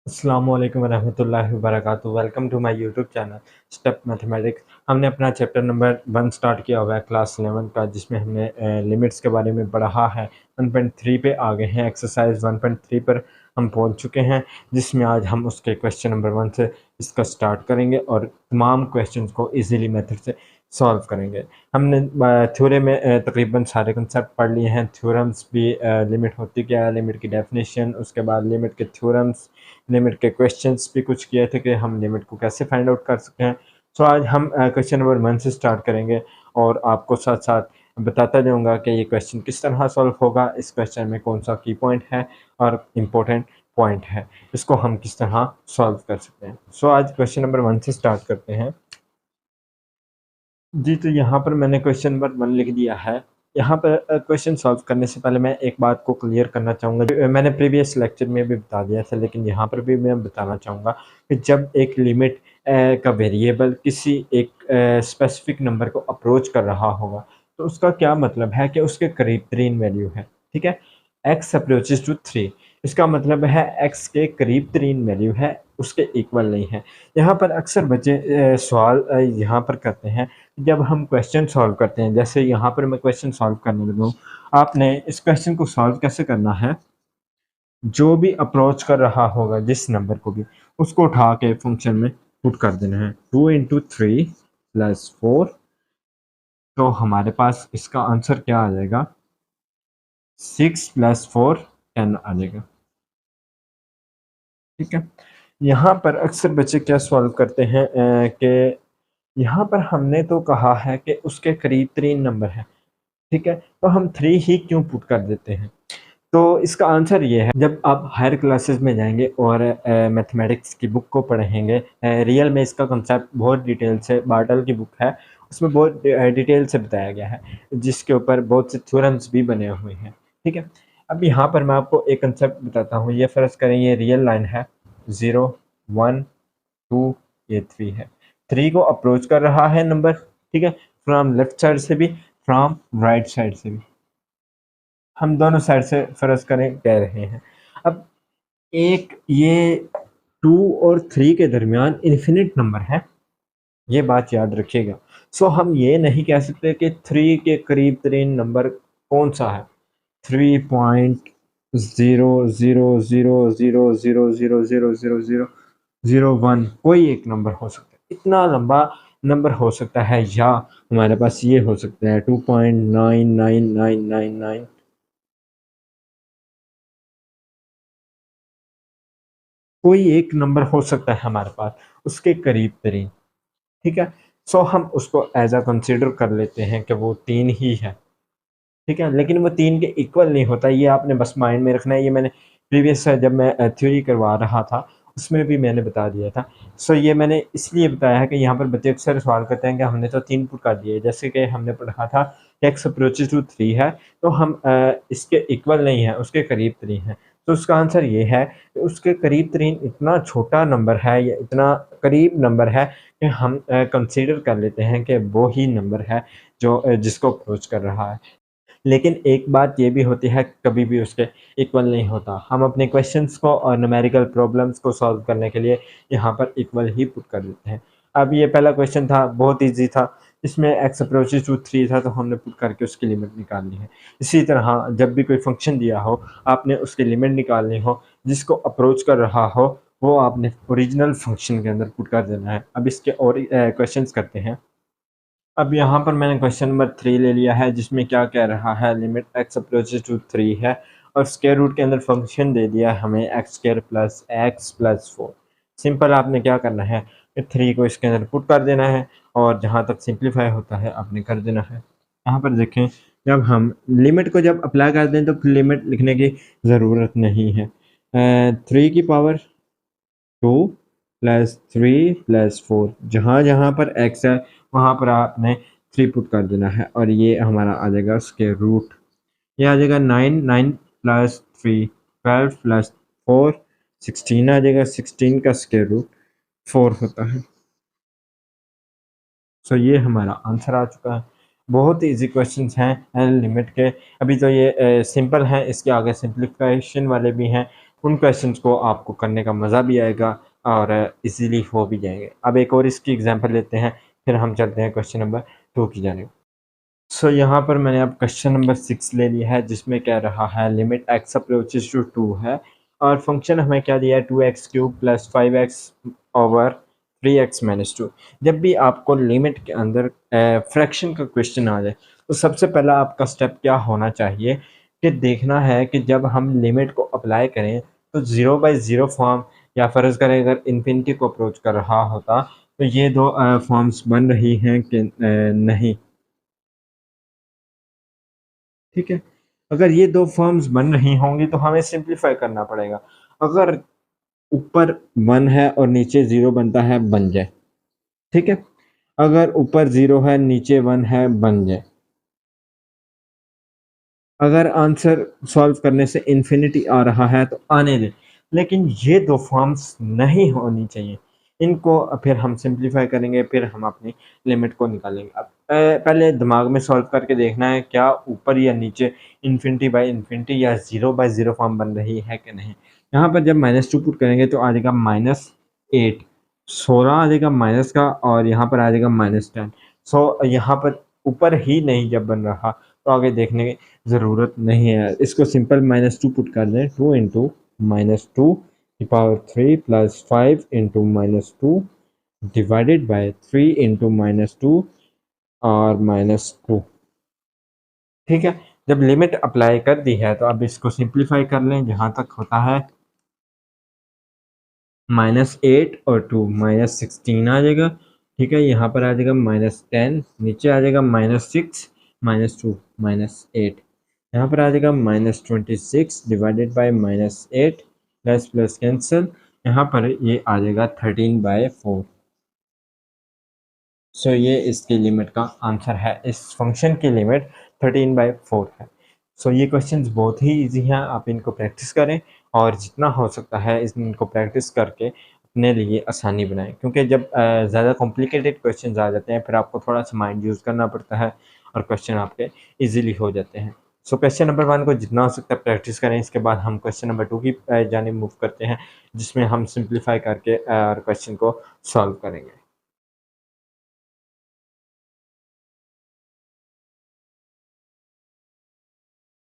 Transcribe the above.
अस्सलाम वालेकुम वरहमतुल्लाहि वबरकातुहू। Welcome to my YouTube channel step mathematics. हमने अपना चैप्टर नंबर 1 स्टार्ट किया हुआ है क्लास 11 का, जिसमें हमने लिमिट्स के बारे में पढ़ा है। 1.3 पे आ गए हैं, एक्सरसाइज 1.3 पर हम पहुंच चुके हैं, जिसमें आज हम उसके क्वेश्चन नंबर 1 से इसका स्टार्ट करेंगे और तमाम क्वेश्चंस को इजीली मेथड से सॉल्व करेंगे। हमने थ्योरम में तकरीबन सारे कंसेप्ट पढ़ लिए हैं। थ्योरम्स भी, लिमिट होती क्या है, लिमिट की डेफिनेशन, उसके बाद लिमिट के थ्योरम्स, लिमिट के क्वेश्चंस भी कुछ किए थे कि हम लिमिट को कैसे फाइंड आउट कर सकते हैं। सो आज हम क्वेश्चन नंबर 1 से स्टार्ट करेंगे और आपको साथ साथ बताता जाऊंगा कि ये क्वेश्चन किस तरह सॉल्व होगा, इस क्वेश्चन में कौन सा की पॉइंट है और इम्पोर्टेंट पॉइंट है, इसको हम किस तरह सॉल्व कर सकते हैं। सो आज क्वेश्चन नंबर 1 से स्टार्ट करते हैं जी। तो यहाँ पर मैंने क्वेश्चन नंबर 1 लिख दिया है। यहाँ पर क्वेश्चन सॉल्व करने से पहले मैं एक बात को क्लियर करना चाहूँगा, जो मैंने प्रीवियस लेक्चर में भी बता दिया था, लेकिन यहाँ पर भी मैं बताना चाहूँगा कि जब एक लिमिट का वेरिएबल किसी एक स्पेसिफिक नंबर को अप्रोच कर रहा होगा, तो उसका क्या मतलब है कि उसके करीब तरीन वैल्यू है। ठीक है, एक्स अप्रोचेज टू 3, इसका मतलब है एक्स के करीब तरीन वैल्यू है, उसके इक्वल नहीं है। यहाँ पर अक्सर बच्चे सवाल यहाँ पर करते हैं जब हम क्वेश्चन सॉल्व करते हैं। जैसे यहाँ पर मैं क्वेश्चन सॉल्व करने लगा हूँ, आपने इस क्वेश्चन को सॉल्व कैसे करना है, जो भी अप्रोच कर रहा होगा जिस नंबर को भी, उसको उठा के फंक्शन में पुट कर देना है। 2 इंटू 3 प्लस 4, तो हमारे पास इसका आंसर क्या आ जाएगा, 6 प्लस 4 10 आ जाएगा। ठीक है, यहाँ पर अक्सर बच्चे क्या सॉल्व करते हैं कि यहाँ पर हमने तो कहा है कि उसके करीब तरीन नंबर है। ठीक है, तो हम 3 ही क्यों पुट कर देते हैं। तो इसका आंसर ये है, जब आप हायर क्लासेस में जाएंगे और मैथमेटिक्स की बुक को पढ़ेंगे, रियल में इसका कंसेप्ट बहुत डिटेल से, बार्टल की बुक है, उसमें बहुत डिटेल से बताया गया है, जिसके ऊपर बहुत से थ्योरम्स भी बने हुए हैं। ठीक है, अब यहाँ पर मैं आपको एक कंसेप्ट बताता हूँ। ये फ़र्ज़ करें ये रियल लाइन है, 0 1 2, ये 3 है। 3 को अप्रोच कर रहा है नंबर, ठीक है, फ्रॉम लेफ्ट साइड से भी, फ्रॉम राइट साइड से भी, हम दोनों साइड से फ़र्ज़ करें कह रहे हैं। अब एक ये 2 और 3 के दरमियान इन्फिनिट नंबर है, ये बात याद रखिएगा। सो हम ये नहीं कह सकते कि 3 के करीब तरीन नंबर कौन सा है। 3.00000000001 कोई एक नंबर हो सकता है, इतना लंबा नंबर हो सकता है, या हमारे पास ये हो सकता है 2.99999, कोई एक नंबर हो सकता है हमारे पास उसके करीब तरीन। ठीक है, सो हम उसको एज अ कंसिडर कर लेते हैं कि वो 3 ही है। ठीक है, लेकिन वो 3 के इक्वल नहीं होता, ये आपने बस माइंड में रखना है। ये मैंने प्रीवियस जब मैं थ्योरी करवा रहा था, उसमें भी मैंने बता दिया था। सो ये मैंने इसलिए बताया है कि यहाँ पर बच्चे अक्सर सवाल करते हैं कि हमने तो 3 पुट कर दिए, जैसे कि हमने पढ़ा था कि एक्स अप्रोचेस टू 3 है, तो हम इसके इक्वल नहीं है, उसके करीब 3 है। तो उसका आंसर ये है कि उसके करीब तरीन इतना छोटा नंबर है या इतना करीब नंबर है कि हम कंसीडर कर लेते हैं कि वो ही नंबर है जो जिसको अप्रोच कर रहा है। लेकिन एक बात ये भी होती है, कभी भी उसके इक्वल नहीं होता। हम अपने क्वेश्चंस को और न्यूमेरिकल प्रॉब्लम्स को सॉल्व करने के लिए यहाँ पर इक्वल ही पुट कर देते हैं। अब ये पहला क्वेश्चन था, बहुत ईजी था, इसमें एक्स अप्रोचेस टू 3 था, तो हमने पुट करके उसकी लिमिट निकालनी है। इसी तरह जब भी कोई फंक्शन दिया हो, आपने उसकी लिमिट निकालनी हो, जिसको अप्रोच कर रहा हो, वो आपने ओरिजिनल फंक्शन के अंदर पुट कर देना है। अब इसके और क्वेश्चंस करते हैं। अब यहाँ पर मैंने क्वेश्चन नंबर 3 ले लिया है, जिसमें क्या कह रहा है, लिमिट एक्स अप्रोचेस टू 3 है और स्क्वायर रूट के अंदर फंक्शन दे दिया है हमें x square plus x plus 4। Simple आपने क्या करना है, 3 को इसके अंदर पुट कर देना है और जहाँ तक सिंप्लीफाई होता है आपने कर देना है। यहाँ पर देखें, जब हम लिमिट को जब अप्लाई कर दें तो फिर लिमिट लिखने की ज़रूरत नहीं है। 3 की पावर 2 प्लस 3 प्लस 4, जहाँ जहाँ पर x है वहाँ पर आपने 3 पुट कर देना है और ये हमारा आ जाएगा स्क्वायर रूट। ये आ जाएगा 9, 9 प्लस 3 12 प्लस 4 16 आ जाएगा। 16 का स्क्वायर रूट 4 होता है। सो ये हमारा आंसर आ चुका है। बहुत ही इजी क्वेश्चंस हैं लिमिट के। अभी तो ये सिंपल हैं, इसके आगे सिंप्लीफिकेशन वाले भी हैं, उन क्वेश्चंस को आपको करने का मज़ा भी आएगा और इजीली हो भी जाएंगे। अब एक और इसकी एग्जांपल लेते हैं, फिर हम चलते हैं क्वेश्चन नंबर 2 की जानिब। सो यहाँ पर मैंने अब क्वेश्चन नंबर 6 ले लिया है, जिसमें कह रहा है लिमिट x अप्रोचेस टू 2 है और फंक्शन हमें क्या दिया है 2x³ plus 5x over 3x minus 2। जब भी आपको लिमिट के अंदर फ्रैक्शन का क्वेश्चन आ जाए तो सबसे पहला आपका स्टेप क्या होना चाहिए कि देखना है कि जब हम लिमिट को अप्लाई करें तो 0/0 फॉर्म, या फ़र्ज़ करें अगर इन्फिनिटी को अप्रोच कर रहा होता तो ये दो फॉर्म्स बन रही हैं कि नहीं। ठीक है, अगर ये दो फॉर्म्स बन रही होंगी तो हमें सिंप्लीफाई करना पड़ेगा। अगर ऊपर 1 है और नीचे 0 बनता है, बन जाए। ठीक है, अगर ऊपर 0 है नीचे 1 है, बन जाए। अगर आंसर सॉल्व करने से इन्फिनिटी आ रहा है तो आने दें, लेकिन ये दो फॉर्म्स नहीं होनी चाहिए। इनको फिर हम सिंप्लीफाई करेंगे, फिर हम अपनी लिमिट को निकालेंगे। अब पहले दिमाग में सॉल्व करके देखना है क्या ऊपर या नीचे इन्फिनिटी बाई इन्फिनिटी या 0/0 फॉर्म बन रही है कि नहीं। यहाँ पर जब -2 पुट करेंगे तो आ जाएगा -8, 16 आ जाएगा माइनस का और यहाँ पर आ जाएगा -10। सो यहाँ पर ऊपर ही नहीं जब बन रहा तो आगे देखने की ज़रूरत नहीं है। इसको सिंपल -2 पुट कर दें, 2 इंटू -2 की power 3 plus 5 into -2 divided by 3 into -2 और -2। ठीक है, जब लिमिट अप्लाई कर दी है तो अब इसको सिंप्लीफाई कर लें। जहाँ तक होता है -8 और 2 -16 आ जाएगा। ठीक है, यहाँ पर आ जाएगा -10, नीचे आ जाएगा -6 -2 -8, यहाँ पर आ जाएगा -26 divided by -8 plus plus cancel, यहाँ पर ये आ जाएगा 13/4। सो ये इसकी लिमिट का आंसर है। इस फंक्शन की लिमिट 13/4 है। सो ये क्वेश्चंस बहुत ही इजी हैं, आप इनको प्रैक्टिस करें और जितना हो सकता है इनको प्रैक्टिस करके अपने लिए आसानी बनाएं, क्योंकि जब ज़्यादा कॉम्प्लिकेटेड क्वेश्चंस आ जाते हैं फिर आपको थोड़ा सा माइंड यूज़ करना पड़ता है और क्वेश्चन आपके इजीली हो जाते हैं। सो क्वेश्चन नंबर 1 को जितना हो सकता है प्रैक्टिस करें। इसके बाद हम क्वेश्चन नंबर 2 की जानिब मूव करते हैं, जिसमें हम सिंप्लीफाई करके क्वेश्चन को सॉल्व करेंगे।